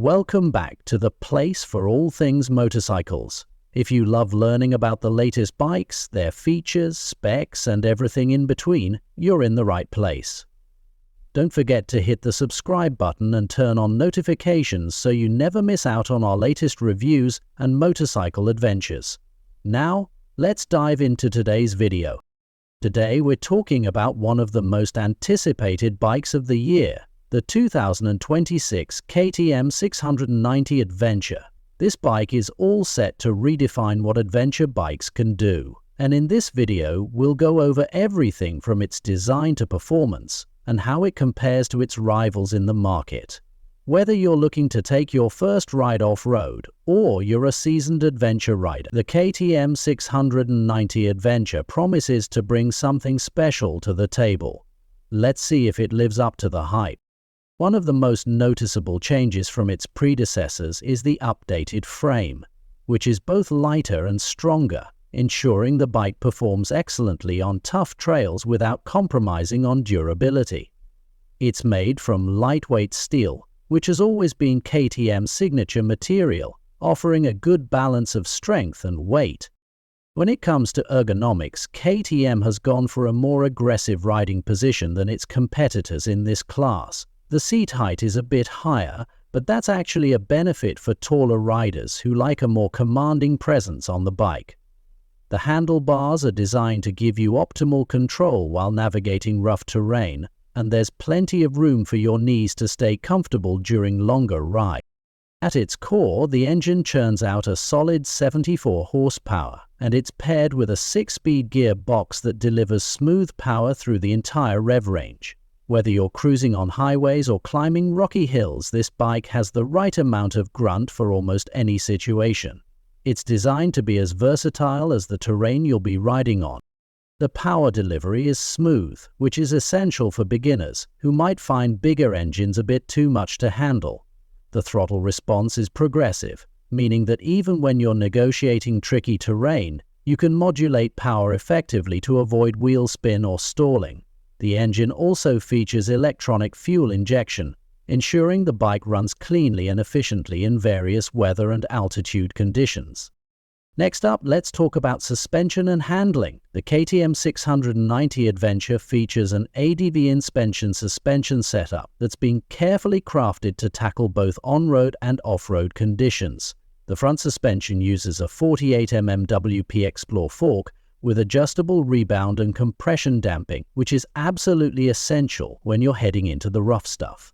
Welcome back to the place for all things motorcycles. If you love learning about the latest bikes, their features, specs, and everything in between, you're in the right place. Don't forget to hit the subscribe button and turn on notifications so you never miss out on our latest reviews and motorcycle adventures. Now, let's dive into today's video. Today we're talking about one of the most anticipated bikes of the year, the 2026 KTM 690 Adventure. This bike is all set to redefine what adventure bikes can do. And in this video, we'll go over everything from its design to performance and how it compares to its rivals in the market. Whether you're looking to take your first ride off-road or you're a seasoned adventure rider, the KTM 690 Adventure promises to bring something special to the table. Let's see if it lives up to the hype. One of the most noticeable changes from its predecessors is the updated frame, which is both lighter and stronger, ensuring the bike performs excellently on tough trails without compromising on durability. It's made from lightweight steel, which has always been KTM's signature material, offering a good balance of strength and weight. When it comes to ergonomics, KTM has gone for a more aggressive riding position than its competitors in this class. The seat height is a bit higher, but that's actually a benefit for taller riders who like a more commanding presence on the bike. The handlebars are designed to give you optimal control while navigating rough terrain, and there's plenty of room for your knees to stay comfortable during longer rides. At its core, the engine churns out a solid 74 horsepower, and it's paired with a 6-speed gearbox that delivers smooth power through the entire rev range. Whether you're cruising on highways or climbing rocky hills, this bike has the right amount of grunt for almost any situation. It's designed to be as versatile as the terrain you'll be riding on. The power delivery is smooth, which is essential for beginners who might find bigger engines a bit too much to handle. The throttle response is progressive, meaning that even when you're negotiating tricky terrain, you can modulate power effectively to avoid wheel spin or stalling. The engine also features electronic fuel injection, ensuring the bike runs cleanly and efficiently in various weather and altitude conditions. Next up, let's talk about suspension and handling. The KTM 690 Adventure features an ADV suspension setup that's been carefully crafted to tackle both on-road and off-road conditions. The front suspension uses a 48mm WP Explore fork with adjustable rebound and compression damping, which is absolutely essential when you're heading into the rough stuff.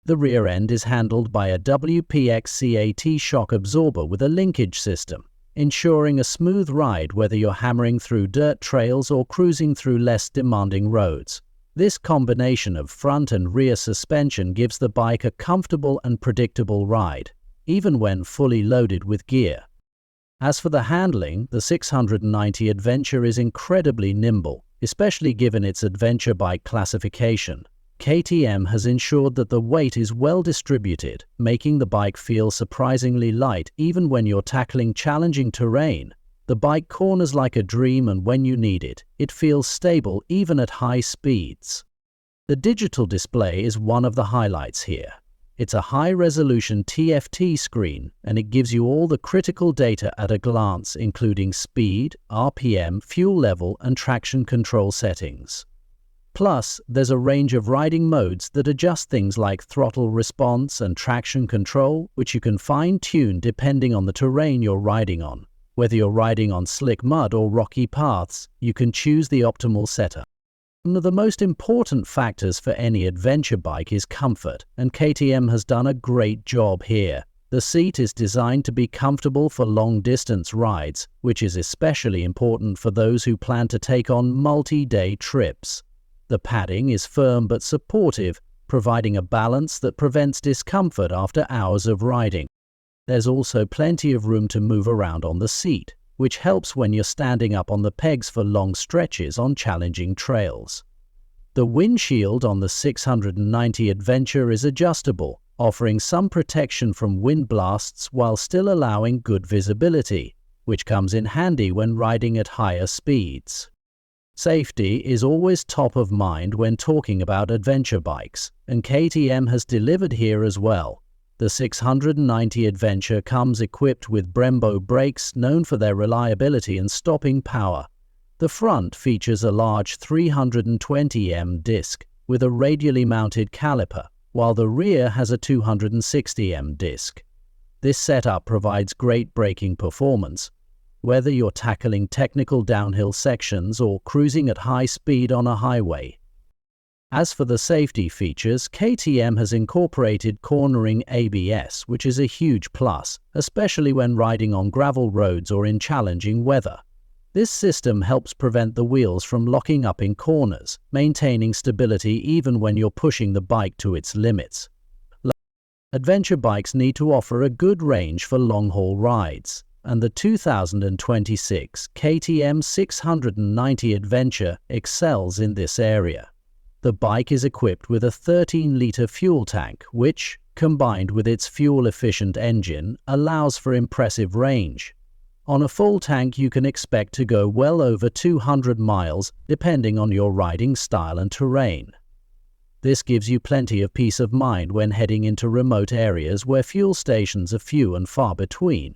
The rear end is handled by a WPX-CAT shock absorber with a linkage system, ensuring a smooth ride whether you're hammering through dirt trails or cruising through less demanding roads. This combination of front and rear suspension gives the bike a comfortable and predictable ride, even when fully loaded with gear. As for the handling, the 690 Adventure is incredibly nimble, especially given its adventure bike classification. KTM has ensured that the weight is well distributed, making the bike feel surprisingly light even when you're tackling challenging terrain. The bike corners like a dream, and when you need it, it feels stable even at high speeds. The digital display is one of the highlights here. It's a high-resolution TFT screen, and it gives you all the critical data at a glance, including speed, RPM, fuel level, and traction control settings. Plus, there's a range of riding modes that adjust things like throttle response and traction control, which you can fine-tune depending on the terrain you're riding on. Whether you're riding on slick mud or rocky paths, you can choose the optimal setup. One of the most important factors for any adventure bike is comfort, and KTM has done a great job here. The seat is designed to be comfortable for long-distance rides, which is especially important for those who plan to take on multi-day trips. The padding is firm but supportive, providing a balance that prevents discomfort after hours of riding. There's also plenty of room to move around on the seat, which helps when you're standing up on the pegs for long stretches on challenging trails. The windshield on the 690 Adventure is adjustable, offering some protection from wind blasts while still allowing good visibility, which comes in handy when riding at higher speeds. Safety is always top of mind when talking about adventure bikes, and KTM has delivered here as well. The 690 Adventure comes equipped with Brembo brakes known for their reliability and stopping power. The front features a large 320mm disc with a radially mounted caliper, while the rear has a 260mm disc. This setup provides great braking performance, whether you're tackling technical downhill sections or cruising at high speed on a highway. As for the safety features, KTM has incorporated cornering ABS, which is a huge plus, especially when riding on gravel roads or in challenging weather. This system helps prevent the wheels from locking up in corners, maintaining stability even when you're pushing the bike to its limits. Adventure bikes need to offer a good range for long-haul rides, and the 2026 KTM 690 Adventure excels in this area. The bike is equipped with a 13-litre fuel tank, which, combined with its fuel-efficient engine, allows for impressive range. On a full tank, you can expect to go well over 200 miles, depending on your riding style and terrain. This gives you plenty of peace of mind when heading into remote areas where fuel stations are few and far between.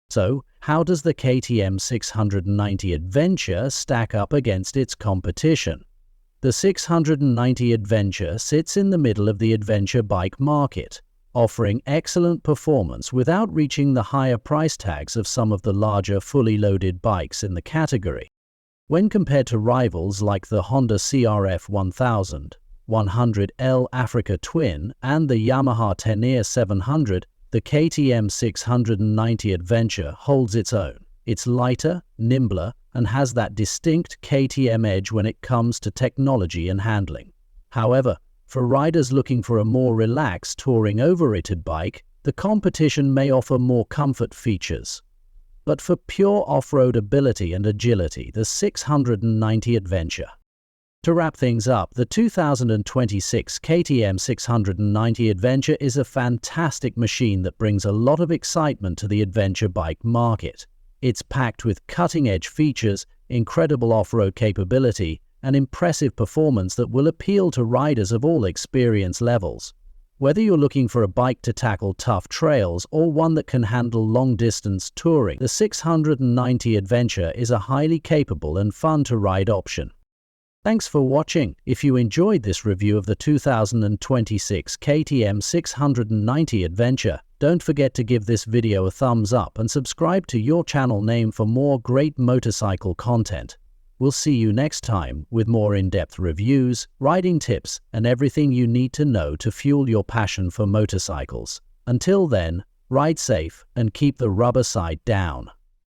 So, how does the KTM 690 Adventure stack up against its competition? The 690 Adventure sits in the middle of the adventure bike market, offering excellent performance without reaching the higher price tags of some of the larger fully loaded bikes in the category. When compared to rivals like the Honda CRF 1000, 100L Africa Twin and the Yamaha Tenere 700, the KTM 690 Adventure holds its own. It's lighter, nimbler, and has that distinct KTM edge when it comes to technology and handling. However, for riders looking for a more relaxed touring overrated bike, the competition may offer more comfort features. But for pure off-road ability and agility, the 690 Adventure. To wrap things up, the 2026 KTM 690 Adventure is a fantastic machine that brings a lot of excitement to the adventure bike market. It's packed with cutting-edge features, incredible off-road capability, and impressive performance that will appeal to riders of all experience levels. Whether you're looking for a bike to tackle tough trails or one that can handle long-distance touring, the 690 Adventure is a highly capable and fun-to-ride option. Thanks for watching. If you enjoyed this review of the 2026 KTM 690 Adventure, don't forget to give this video a thumbs up and subscribe to your channel name for more great motorcycle content. We'll see you next time with more in-depth reviews, riding tips, and everything you need to know to fuel your passion for motorcycles. Until then, ride safe and keep the rubber side down.